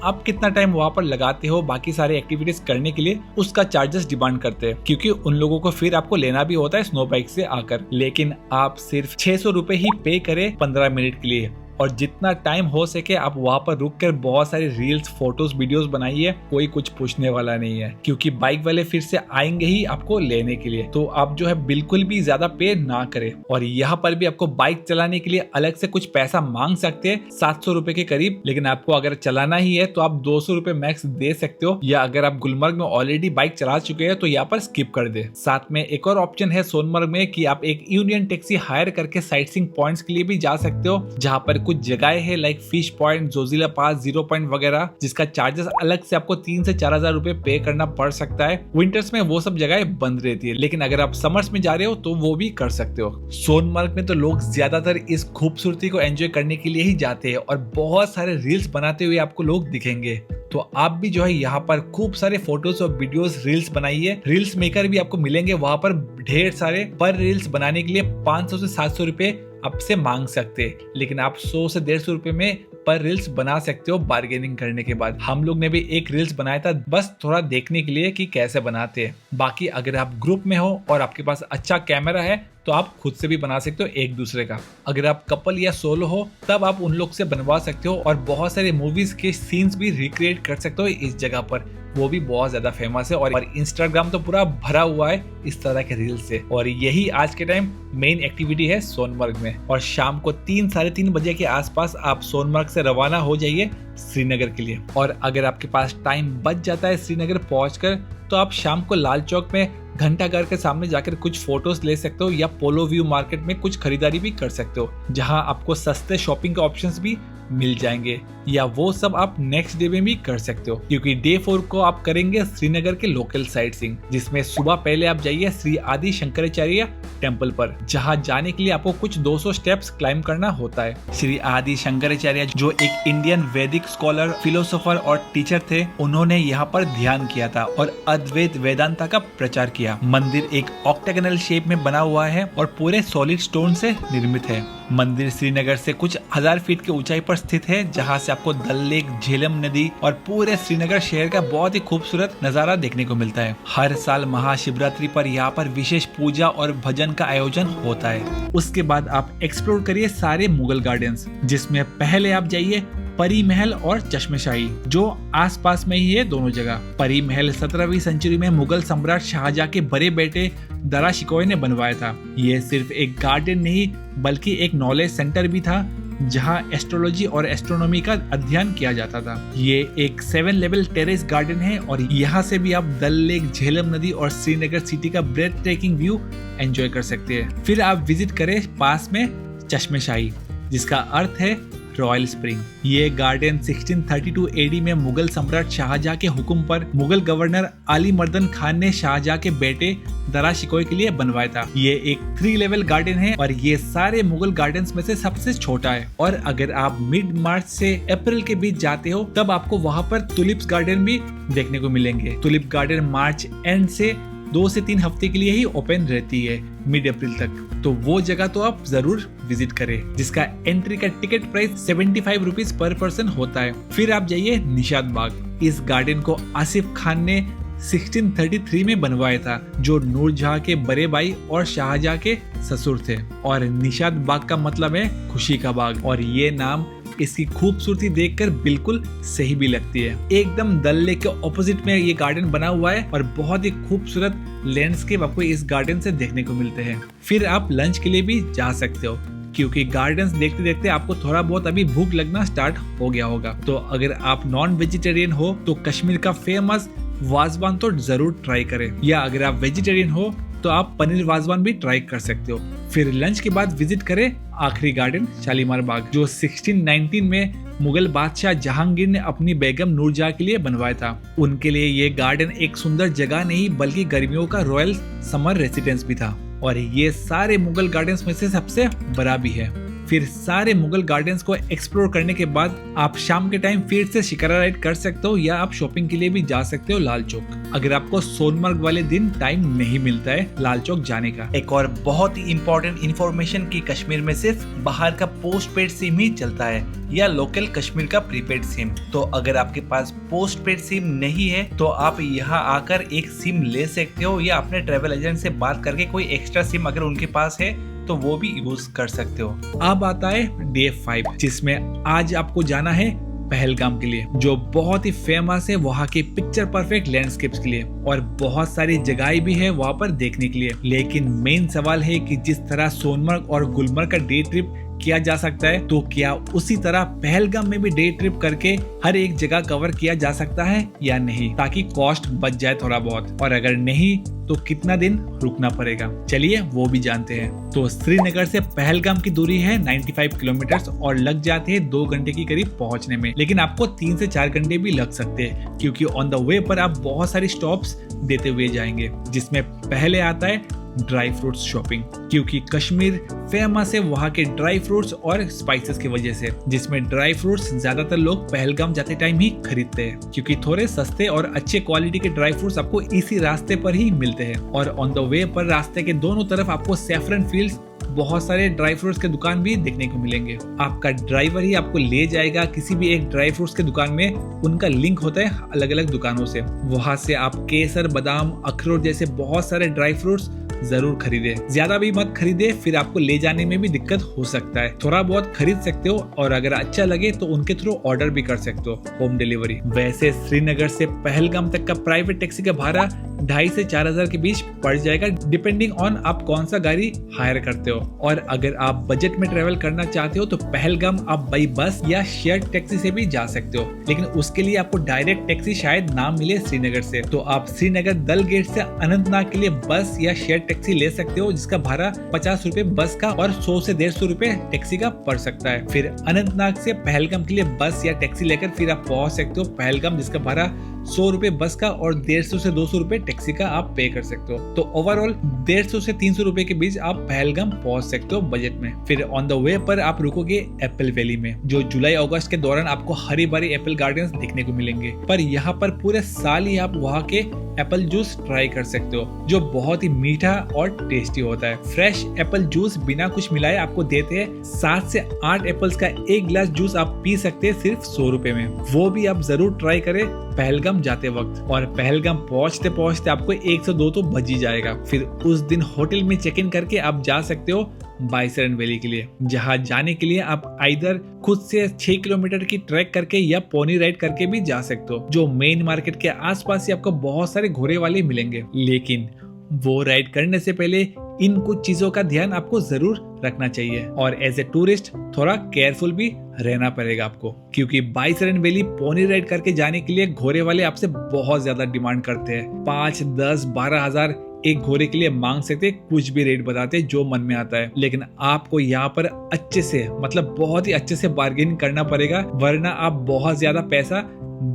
A: आप कितना टाइम वहाँ पर लगाते हो बाकी सारे एक्टिविटीज करने के लिए, उसका चार्जेस डिमांड करते हैं, क्योंकि उन लोगों को फिर आपको लेना भी होता है स्नो बाइक से आकर। लेकिन आप सिर्फ 600 रुपए ही पे करें 15 मिनट के लिए, और जितना टाइम हो सके आप वहाँ पर रुक कर बहुत सारी रील्स, फोटोज, वीडियोस बनाइए। कोई कुछ पूछने वाला नहीं है, क्योंकि बाइक वाले फिर से आएंगे ही आपको लेने के लिए। तो आप जो है बिल्कुल भी ज्यादा पे ना करें। और यहाँ पर भी आपको बाइक चलाने के लिए अलग से कुछ पैसा मांग सकते हैं, 700 रुपए के करीब। लेकिन आपको अगर चलाना ही है तो आप 200 रुपए मैक्स दे सकते हो, या अगर आप गुलमर्ग में ऑलरेडी बाइक चला चुके हैं तो यहाँ पर स्किप कर दे। साथ में एक और ऑप्शन है सोनमर्ग में कि आप एक यूनियन टैक्सी हायर करके साइट सीइंग पॉइंट्स के लिए भी जा सकते हो, जहाँ पर कुछ जगह है लाइक फिश पॉइंट, जोजिला पास, 0 पॉइंट वगैरह, जिसका चार्जेस अलग से आपको 3 से 4,000 रुपए पे करना पड़ सकता है। विंटर्स में वो सब जगह बंद रहती है, लेकिन अगर आप समर्स में जा रहे हो तो वो भी कर सकते हो। सोनमर्ग में तो लोग ज्यादातर इस खूबसूरती को एंजॉय करने के लिए ही जाते हैं, और बहुत सारे रील्स बनाते हुए आपको लोग दिखेंगे। तो आप भी जो है यहाँ पर खूब सारे फोटोज और वीडियोस, रील्स बनाइए। रील्स मेकर भी आपको मिलेंगे वहां पर ढेर सारे। पर रील्स बनाने के लिए 500 से 700 रुपए आपसे मांग सकते हैं, लेकिन आप 100 से 150 रुपए में पर रील्स बना सकते हो बार्गेनिंग करने के बाद। हम लोग ने भी एक रील्स बनाया था बस थोड़ा देखने के लिए कि कैसे बनाते हैं। बाकी अगर आप ग्रुप में हो और आपके पास अच्छा कैमरा है तो आप खुद से भी बना सकते हो एक दूसरे का। अगर आप कपल या सोलो हो तब आप उन लोग से बनवा सकते हो, और बहुत सारे मूवीज के सीन्स भी रिक्रिएट कर सकते हो इस जगह पर। वो भी बहुत ज्यादा फेमस है, और इंस्टाग्राम तो पूरा भरा हुआ है इस तरह के रील्स से। और यही आज के टाइम मेन एक्टिविटी है सोनमर्ग में। और शाम को 3, साढ़े 3 बजे के आसपास आप सोनमर्ग से रवाना हो जाइए श्रीनगर के लिए। और अगर आपके पास टाइम बच जाता है श्रीनगर पहुंचकर, तो आप शाम को लाल चौक में घंटाघर के सामने जाकर कुछ फोटोज ले सकते हो, या पोलो व्यू मार्केट में कुछ खरीदारी भी कर सकते हो, जहां आपको सस्ते शॉपिंग के ऑप्शंस भी मिल जाएंगे। या वो सब आप नेक्स्ट डे में भी कर सकते हो, क्योंकि डे 4 को आप करेंगे श्रीनगर के लोकल साइट सीइंग, जिसमें सुबह पहले आप जाइए श्री आदि शंकराचार्य टेम्पल पर, जहां जाने के लिए आपको कुछ 200 स्टेप्स क्लाइम करना होता है। श्री आदि शंकराचार्य जो एक इंडियन वैदिक स्कॉलर, फिलोसोफर और टीचर थे, उन्होंने यहाँ पर ध्यान किया था और अद्वैत वेदांता का प्रचार किया। मंदिर एक ऑक्टागोनल शेप में बना हुआ है और पूरे सॉलिड स्टोन से निर्मित है। मंदिर श्रीनगर से कुछ 1000 फीट की ऊंचाई पर स्थित है, जहां से आपको डल लेक, झेलम नदी और पूरे श्रीनगर शहर का बहुत ही खूबसूरत नजारा देखने को मिलता है। हर साल महाशिवरात्रि पर यहाँ पर विशेष पूजा और भजन का आयोजन होता है। उसके बाद आप एक्सप्लोर करिए सारे मुगल गार्डन्स, जिसमें पहले आप जाइए परी महल और चश्मेशाही, जो आसपास में ही है दोनों जगह। परी महल 17वीं सेंचुरी में मुगल सम्राट शाहजहां के बड़े बेटे दारा शिकोह ने बनवाया था। ये सिर्फ एक गार्डन नहीं बल्कि एक नॉलेज सेंटर भी था, जहां एस्ट्रोलॉजी और एस्ट्रोनॉमी का अध्ययन किया जाता था। ये एक 7 लेवल टेरेस गार्डन है, और यहाँ से भी आप डल लेक, झेलम नदी और श्रीनगर सिटी का ब्रेथ टेकिंग व्यू एंजॉय कर सकते हैं। फिर आप विजिट करें पास में चश्मेशाही, जिसका अर्थ है रॉयल स्प्रिंग। ये गार्डन 1632 एडी में मुगल सम्राट शाहजहां के हुक्म पर मुगल गवर्नर अली मर्दन खान ने शाहजहां के बेटे दारा शिकोह के लिए बनवाया था। ये एक 3 लेवल गार्डन है, और ये सारे मुगल गार्डन्स में से सबसे छोटा है। और अगर आप मिड मार्च से अप्रैल के बीच जाते हो तब आपको वहाँ पर टुलिप्स गार्डन भी देखने को मिलेंगे। टुलिप गार्डन मार्च एंड से 2 से 3 हफ्ते के लिए ही ओपन रहती है, मिड अप्रैल तक। तो वो जगह तो आप जरूर विजिट करें, जिसका एंट्री का ticket price 75 rupees per person होता है। फिर आप जाइए निशात बाग। इस गार्डन को आसिफ खान ने 1633 में बनवाया था, जो नूरजहां के बड़े भाई और शाहजहां के ससुर थे। और निशात बाग का मतलब है खुशी का बाग, और ये नाम इसकी खूबसूरती देखकर बिल्कुल सही भी लगती है। एकदम डल लेक के ऑपोजिट में ये गार्डन बना हुआ है, और बहुत ही खूबसूरत लैंडस्केप आपको इस गार्डन से देखने को मिलते हैं। फिर आप लंच के लिए भी जा सकते हो, क्योंकि गार्डन्स देखते देखते आपको थोड़ा बहुत अभी भूख लगना स्टार्ट हो गया होगा। तो अगर आप नॉन वेजिटेरियन हो तो कश्मीर का फेमस वाजवान तो जरूर ट्राई करें, या अगर आप वेजिटेरियन हो तो आप पनीर वाजवान भी ट्राई कर सकते हो। फिर लंच के बाद विजिट करें आखिरी गार्डन शालीमार बाग, जो 1619 में मुगल बादशाह जहांगीर ने अपनी बेगम नूरजहां के लिए बनवाया था। उनके लिए ये गार्डन एक सुंदर जगह नहीं बल्कि गर्मियों का रॉयल समर रेसिडेंस भी था, और ये सारे मुगल गार्डन्स में से सबसे बड़ा भी है। फिर सारे मुगल गार्डन्स को एक्सप्लोर करने के बाद आप शाम के टाइम फिर से शिकारा राइड कर सकते हो या आप शॉपिंग के लिए भी जा सकते हो लाल चौक, अगर आपको सोनमर्ग वाले दिन टाइम नहीं मिलता है लाल चौक जाने का। एक और बहुत ही इंपॉर्टेंट इन्फॉर्मेशन कि कश्मीर में सिर्फ बाहर का पोस्ट पेड सिम ही चलता है या लोकल कश्मीर का प्रीपेड सिम। तो अगर आपके पास पोस्ट पेड सिम नहीं है तो आप यहाँ आकर एक सिम ले सकते हो या अपने ट्रेवल एजेंट से बात करके कोई एक्स्ट्रा सिम अगर उनके पास है तो वो भी यूज कर सकते हो। अब आता है डे 5 जिसमें आज आपको जाना है पहलगाम के लिए, जो बहुत ही फेमस है वहाँ के पिक्चर परफेक्ट लैंडस्केप्स के लिए और बहुत सारी जगहें भी है वहाँ पर देखने के लिए। लेकिन मेन सवाल है कि जिस तरह सोनमर्ग और गुलमर्ग का डे ट्रिप किया जा सकता है तो क्या उसी तरह पहलगाम में भी डे ट्रिप करके हर एक जगह कवर किया जा सकता है या नहीं, ताकि कॉस्ट बच जाए थोड़ा बहुत, और अगर नहीं तो कितना दिन रुकना पड़ेगा, चलिए वो भी जानते हैं। तो श्रीनगर से पहलगाम की दूरी है 95 किलोमीटर और लग जाते हैं 2 घंटे की करीब पहुंचने में, लेकिन आपको 3 से 4 घंटे भी लग सकते हैं क्योंकि ऑन द वे पर आप बहुत सारी स्टॉप्स देते हुए जाएंगे, जिसमें पहले आता है ड्राई फ्रूट्स शॉपिंग, क्योंकि कश्मीर फेमस है वहाँ के ड्राई फ्रूट्स और स्पाइसेस की वजह से, जिसमें ड्राई फ्रूट्स ज्यादातर लोग पहलगाम जाते टाइम ही खरीदते हैं क्योंकि थोड़े सस्ते और अच्छे क्वालिटी के ड्राई फ्रूट्स आपको इसी रास्ते पर ही मिलते हैं। और ऑन द वे पर रास्ते के दोनों तरफ आपको सैफरन फील्ड्स, बहुत सारे ड्राई फ्रूट्स के दुकान भी देखने को मिलेंगे। आपका ड्राइवर ही आपको ले जाएगा किसी भी एक ड्राई फ्रूट्स के दुकान में, उनका लिंक होता है अलग अलग दुकानों से, वहां से आप केसर, बादाम, अखरोट जैसे बहुत सारे ड्राई फ्रूट्स जरूर खरीदे, ज्यादा भी मत खरीदे, फिर आपको ले जाने में भी दिक्कत हो सकता है। थोड़ा बहुत खरीद सकते हो और अगर अच्छा लगे तो उनके थ्रू ऑर्डर भी कर सकते हो, होम डिलीवरी। वैसे श्रीनगर से पहलगाम तक का प्राइवेट टैक्सी का भाड़ा 2,500 से 4,000 के बीच पड़ जाएगा, डिपेंडिंग ऑन आप कौन सा गाड़ी हायर करते हो। और अगर आप बजट में ट्रेवल करना चाहते हो तो पहलगाम आप बाई बस या शेयर टैक्सी से भी जा सकते हो, लेकिन उसके लिए आपको डायरेक्ट टैक्सी शायद ना मिले श्रीनगर से, तो आप श्रीनगर दल गेट से अनंतनाग के लिए बस या शेयर टैक्सी ले सकते हो, जिसका भाड़ा 50 रुपए बस का और 100 से 150 रुपए टैक्सी का पड़ सकता है। फिर अनंतनाग से पहलगाम के लिए बस या टैक्सी लेकर फिर आप पहुंच सकते हो पहलगाम, जिसका भाड़ा 100 रुपए बस का और 150 से 200 रुपए टैक्सी का आप पे कर सकते हो। तो ओवरऑल 150 से 300 रुपए के बीच आप पहलगाम पहुंच सकते हो बजट में। फिर ऑन द वे पर आप रुकोगे एप्पल वैली में, जो जुलाई अगस्त के दौरान आपको हरी भरी एप्पल गार्डन्स देखने को मिलेंगे, पर यहाँ पर पूरे साल ही आप वहाँ के एप्पल जूस ट्राई कर सकते हो, जो बहुत ही मीठा और टेस्टी होता है। फ्रेश एप्पल जूस बिना कुछ मिलाए आपको देते हैं। 7 से 8 एप्पल्स का एक गिलास जूस आप पी सकते हैं सिर्फ 100 रुपए में, वो भी आप जरूर ट्राई करें पहलगाम जाते वक्त। और पहलगाम पहुंचते पहुंचते आपको 1 से 2 तो बज ही जाएगा। फिर उस दिन होटल में चेक इन करके आप जा सकते हो बाइसरन वैली के लिए, जहां जाने के लिए आप आइदर खुद से 6 किलोमीटर की ट्रैक करके या पोनी राइड करके भी जा सकते हो, जो मेन मार्केट के आसपास ही आपको बहुत सारे घोड़े वाले मिलेंगे। लेकिन वो राइड करने से पहले इन कुछ चीजों का ध्यान आपको जरूर रखना चाहिए और एज ए टूरिस्ट थोड़ा केयरफुल भी रहना पड़ेगा आपको, क्योंकि बाइसरन वैली पोनी राइड करके जाने के लिए घोड़े वाले आपसे बहुत ज्यादा डिमांड करते हैं। 5, 10, 12 हजार एक घोड़े के लिए मांग सकते, कुछ भी रेट बताते जो मन में आता है। लेकिन आपको यहाँ पर अच्छे से, मतलब बहुत ही अच्छे से बार्गेनिंग करना पड़ेगा, वरना आप बहुत ज्यादा पैसा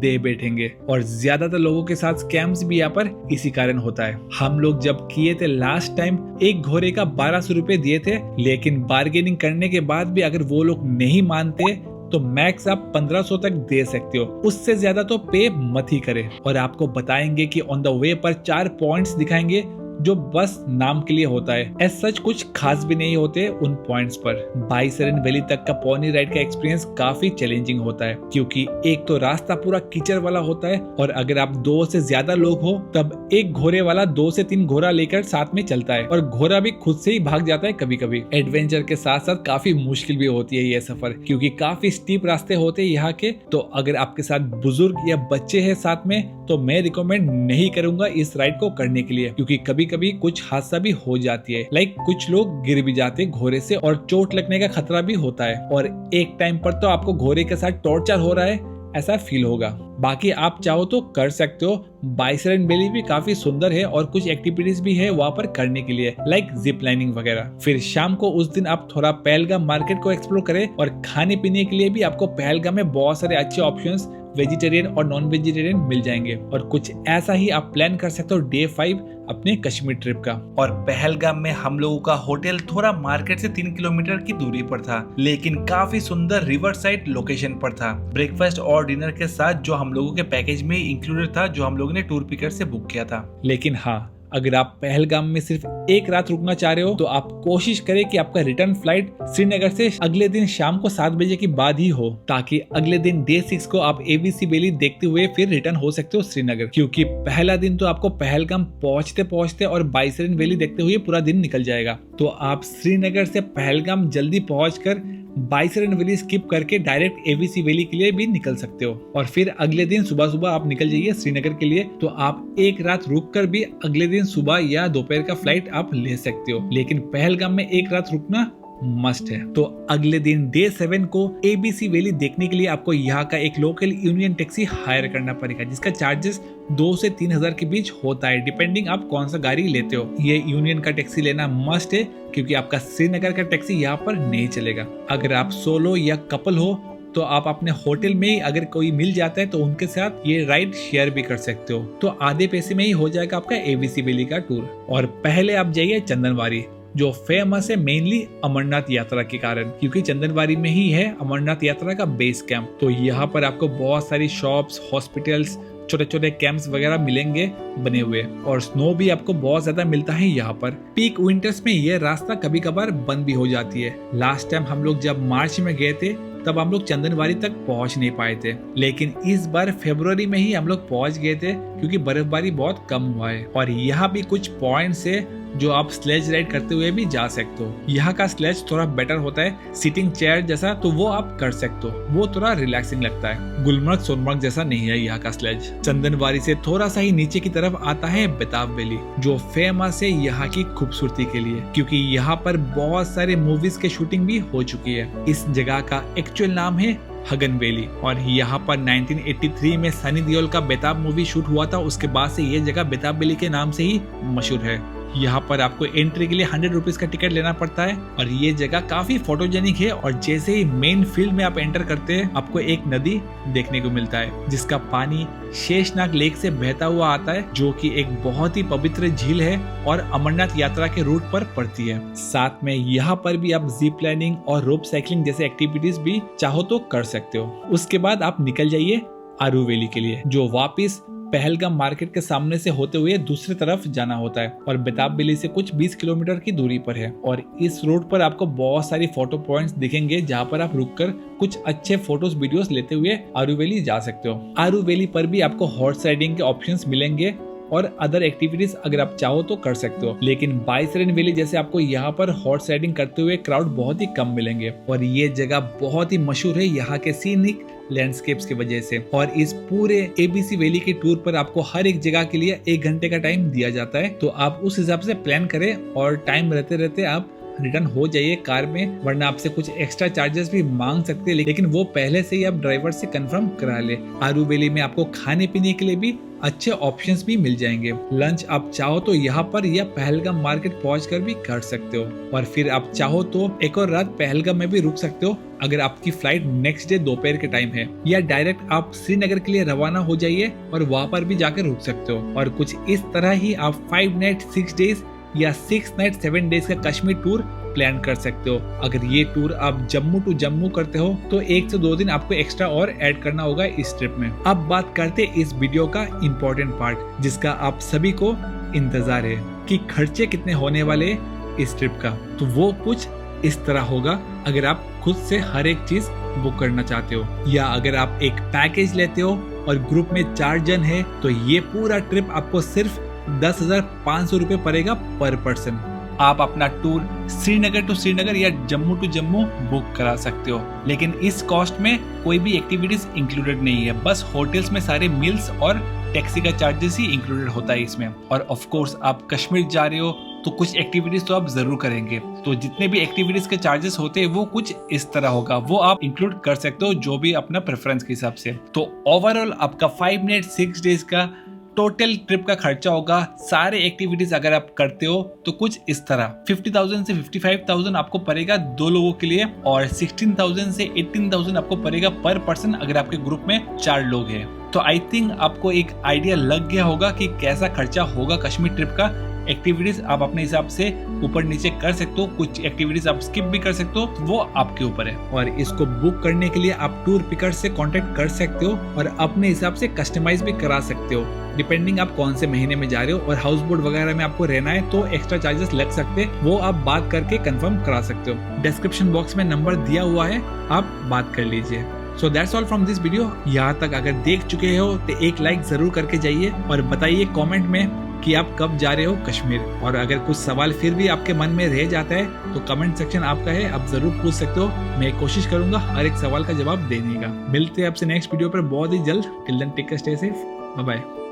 A: दे बैठेंगे। और ज्यादातर लोगों के साथ स्कैम्स भी यहाँ पर इसी कारण होता है। हम लोग जब किए थे लास्ट टाइम, एक घोड़े का 1200 रुपए दिए थे, लेकिन बार्गेनिंग करने के बाद भी अगर वो लोग नहीं मानते तो मैक्स आप 1500 तक दे सकते हो, उससे ज्यादा तो पे मत ही करें। और आपको बताएंगे कि ऑन द वे पर 4 पॉइंट्स दिखाएंगे जो बस नाम के लिए होता है, एज सच कुछ खास भी नहीं होते उन पॉइंट्स पर। बाइसरन वैली तक का पोनी राइड का एक्सपीरियंस काफी चैलेंजिंग होता है, क्योंकि एक तो रास्ता पूरा कीचड़ वाला होता है और अगर आप 2 से ज्यादा लोग हो तब एक घोड़े वाला 2 से 3 घोड़ा लेकर साथ में चलता है और घोड़ा भी खुद से ही भाग जाता है कभी कभी। एडवेंचर के साथ साथ काफी मुश्किल भी होती है ये सफर, क्योंकि काफी स्टीप रास्ते होते हैं यहाँ के। तो अगर आपके साथ बुजुर्ग या बच्चे हैं साथ में तो मैं रिकमेंड नहीं करूंगा इस राइड को करने के लिए, क्योंकि कभी कभी कुछ हादसा भी हो जाती है। लाइक कुछ लोग गिर भी जाते हैं घोड़े से और चोट लगने का खतरा भी होता है, और एक टाइम पर तो आपको घोड़े के साथ टॉर्चर हो रहा है ऐसा फील होगा। बाकी आप चाहो तो कर सकते हो। बाइसरन वैली भी काफी सुंदर है और कुछ एक्टिविटीज भी है वहाँ पर करने के लिए, लाइक जिप लाइनिंग वगैरह। फिर शाम को उस दिन आप थोड़ा पहलगाम मार्केट को एक्सप्लोर करें और खाने पीने के लिए भी आपको पहलगाम में बहुत सारे अच्छे ऑप्शंस वेजिटेरियन और नॉन वेजिटेरियन मिल जाएंगे। और कुछ ऐसा ही आप प्लान कर सकते हो डे 5 अपने कश्मीर ट्रिप का। और पहलगाम में हम लोगों का होटल थोड़ा मार्केट से 3 किलोमीटर की दूरी पर था, लेकिन काफी सुंदर रिवर साइड लोकेशन पर था, ब्रेकफास्ट और डिनर के साथ, जो हम लोगों के पैकेज में इंक्लूडेड था, जो हम लोगों ने टूर पिकर से बुक किया था। लेकिन हाँ, अगर आप पहलगाम में सिर्फ एक रात रुकना चाह रहे हो तो आप कोशिश करें कि आपका रिटर्न फ्लाइट श्रीनगर से अगले दिन शाम को 7 बजे के बाद ही हो, ताकि अगले दिन डे 6 को आप एबीसी वैली देखते हुए फिर रिटर्न हो सकते हो श्रीनगर। क्योंकि पहला दिन तो आपको पहलगाम पहुंचते पहुंचते और बाइसरन वैली देखते हुए पूरा दिन निकल जाएगा। तो आप श्रीनगर से पहलगाम जल्दी पहुंचकर बाइसरन वैली स्किप करके डायरेक्ट एबीसी वैली के लिए भी निकल सकते हो। और फिर अगले दिन सुबह सुबह आप निकल जाइए श्रीनगर के लिए। तो आप एक रात रुक कर भी अगले दिन सुबह या दोपहर का फ्लाइट आप ले सकते हो, लेकिन पहलगाम में एक रात रुकना मस्ट है। तो अगले दिन डे 7 को एबीसी वैली देखने के लिए आपको यहाँ का एक लोकल यूनियन टैक्सी हायर करना पड़ेगा, जिसका चार्जेस 2 से 3 हजार के बीच होता है, डिपेंडिंग आप कौन सा गाड़ी लेते हो। ये यूनियन का टैक्सी लेना मस्ट है, क्योंकि आपका श्रीनगर का टैक्सी यहाँ पर नहीं चलेगा। अगर आप सोलो या कपल हो तो आप अपने होटल में ही अगर कोई मिल जाता है तो उनके साथ ये राइड शेयर भी कर सकते हो। तो आधे पैसे में ही हो जाएगा आपका एबीसी वैली का टूर। और पहले आप जाइए चंदनवारी, जो फेमस है मेनली अमरनाथ यात्रा के कारण, क्योंकि चंदनवारी में ही है अमरनाथ यात्रा का बेस कैंप। तो यहाँ पर आपको बहुत सारी शॉप्स, हॉस्पिटल्स, छोटे छोटे कैंप्स वगैरह मिलेंगे बने हुए, और स्नो भी आपको बहुत ज्यादा मिलता है यहाँ पर। पीक विंटर्स में ये रास्ता कभी कभार बंद भी हो जाती है। लास्ट टाइम हम लोग जब मार्च में गए थे तब हम लोग चंदनवारी तक पहुंच नहीं पाए थे, लेकिन इस बार फरवरी में ही हम लोग पहुंच गए थे, क्योंकि बर्फबारी बहुत कम हुआ है। और यहाँ भी कुछ पॉइंट्स है जो आप स्लेज राइड करते हुए भी जा सकते हो। यहाँ का स्लेज थोड़ा बेटर होता है, सिटिंग चेयर जैसा, तो वो आप कर सकते हो, वो थोड़ा रिलैक्सिंग लगता है। गुलमर्ग सोनमर्ग जैसा नहीं है यहाँ का स्लेज। चंदनवारी से थोड़ा सा ही नीचे की तरफ आता है बेताब वैली, जो फेमस है यहाँ की खूबसूरती के लिए, क्योंकि यहाँ पर बहुत सारे मूवीज के शूटिंग भी हो चुकी है। इस जगह का एक्चुअल नाम है हगन वैली, और यहाँ पर 1983 में सनी देओल का बेताब मूवी शूट हुआ था। उसके बाद से ये जगह बेताब वैली के नाम से ही मशहूर है। यहाँ पर आपको एंट्री के लिए 100 रुपीज का टिकट लेना पड़ता है, और ये जगह काफी फोटोजेनिक है। और जैसे ही मेन फील्ड में आप एंटर करते हैं, आपको एक नदी देखने को मिलता है, जिसका पानी शेषनाग लेक से बहता हुआ आता है, जो कि एक बहुत ही पवित्र झील है और अमरनाथ यात्रा के रूट पर पड़ती है। साथ में यहाँ पर भी आप जिप लाइनिंग और रोप साइकिलिंग जैसे एक्टिविटीज भी चाहो तो कर सकते हो। उसके बाद आप निकल जाइए आरू वैली के लिए, जो वापिस पहलगाम मार्केट के सामने से होते हुए दूसरी तरफ जाना होता है, और बेताब वैली से कुछ 20 किलोमीटर की दूरी पर है। और इस रोड पर आपको बहुत सारी फोटो पॉइंट्स दिखेंगे, जहाँ पर आप रुककर कुछ अच्छे फोटोज वीडियोस लेते हुए आरू वैली जा सकते हो। आरू वैली पर भी आपको हॉर्स राइडिंग के ऑप्शंस मिलेंगे, और अदर एक्टिविटीज अगर आप चाहो तो कर सकते हो। लेकिन बाइसरन वैली जैसे आपको यहाँ पर हॉर्स राइडिंग करते हुए क्राउड बहुत ही कम मिलेंगे। और ये जगह बहुत ही मशहूर है यहाँ के सीनिक लैंडस्केप्स की वजह से। और इस पूरे एबीसी वैली के टूर पर आपको हर एक जगह के लिए 1 घंटे का टाइम दिया जाता है। तो आप उस हिसाब से प्लान करें, और टाइम रहते रहते आप रिटर्न हो जाइए कार में, वरना आपसे कुछ एक्स्ट्रा चार्जेस भी मांग सकते हैं, लेकिन वो पहले से ही आप ड्राइवर से कंफर्म करा ले। आरू वैली में आपको खाने पीने के लिए भी अच्छे ऑप्शंस भी मिल जाएंगे। लंच आप चाहो तो यहाँ पर या पहलगाम मार्केट पहुंचकर भी कर सकते हो, और फिर आप चाहो तो एक और रात पहलगाम में भी रुक सकते हो, अगर आपकी फ्लाइट नेक्स्ट डे दोपहर के टाइम है। या डायरेक्ट आप श्रीनगर के लिए रवाना हो जाइए और वहाँ पर भी जाकर रुक सकते हो। और कुछ इस तरह ही आप 5 नाइट 6 डेज या 6 नाइट 7 डेज का कश्मीर टूर प्लान कर सकते हो। अगर ये टूर आप जम्मू टू जम्मू करते हो तो 1 से 2 दिन आपको एक्स्ट्रा और ऐड करना होगा इस ट्रिप में। अब बात करते इस वीडियो का इम्पोर्टेंट पार्ट, जिसका आप सभी को इंतजार है कि खर्चे कितने होने वाले इस ट्रिप का। तो वो कुछ इस तरह होगा अगर आप खुद से हर एक चीज बुक करना चाहते हो, या अगर आप एक पैकेज लेते हो और ग्रुप में 4 जन है, तो ये पूरा ट्रिप आपको सिर्फ 10,500 रुपए पड़ेगा पर पर्सन। आप अपना टूर श्रीनगर टू श्रीनगर या जम्मू टू जम्मू बुक करा सकते हो, लेकिन इस कॉस्ट में कोई भी एक्टिविटीज इंक्लूडेड नहीं है, बस होटल्स में सारे मील्स और टैक्सी का चार्जेस ही इंक्लूडेड होता है इसमें। और ऑफ कोर्स आप कश्मीर जा रहे हो तो कुछ एक्टिविटीज तो आप जरूर करेंगे। तो जितने भी एक्टिविटीज के चार्जेस होते हैं वो कुछ इस तरह होगा, वो आप इंक्लूड कर सकते हो जो भी अपना प्रेफरेंस के हिसाब से। तो ओवरऑल आपका 5 नाइट 6 डेज का टोटल ट्रिप का खर्चा होगा, सारे एक्टिविटीज अगर आप करते हो तो कुछ इस तरह 50,000 से 55,000 आपको पड़ेगा 2 लोगों के लिए, और 16,000 से 18,000 आपको पड़ेगा पर पर्सन अगर आपके ग्रुप में 4 लोग हैं। तो आई थिंक आपको एक आइडिया लग गया होगा कि कैसा खर्चा होगा कश्मीर ट्रिप का। एक्टिविटीज आप अपने हिसाब से ऊपर नीचे कर सकते हो, कुछ एक्टिविटीज आप स्किप भी कर सकते हो, वो आपके ऊपर है। और इसको बुक करने के लिए आप टूर पिकर से कांटेक्ट कर सकते हो और अपने हिसाब से कस्टमाइज भी करा सकते हो, डिपेंडिंग आप कौन से महीने में जा रहे हो। और हाउस बोट वगैरह में आपको रहना है तो एक्स्ट्रा चार्जेस लग सकते हैं, वो आप बात करके कंफर्म करा सकते हो। डिस्क्रिप्शन बॉक्स में नंबर दिया हुआ है, आप बात कर लीजिए। So that's all from this video. यहाँ तक अगर देख चुके हो तो एक लाइक जरूर करके जाइए और बताइए कमेंट में कि आप कब जा रहे हो कश्मीर। और अगर कुछ सवाल फिर भी आपके मन में रह जाता है तो कमेंट सेक्शन आपका है, आप जरूर पूछ सकते हो। मैं कोशिश करूंगा हर एक सवाल का जवाब देने का। मिलते हैं आपसे नेक्स्ट वीडियो पर बहुत ही जल्द। Till then take care, stay safe, bye bye.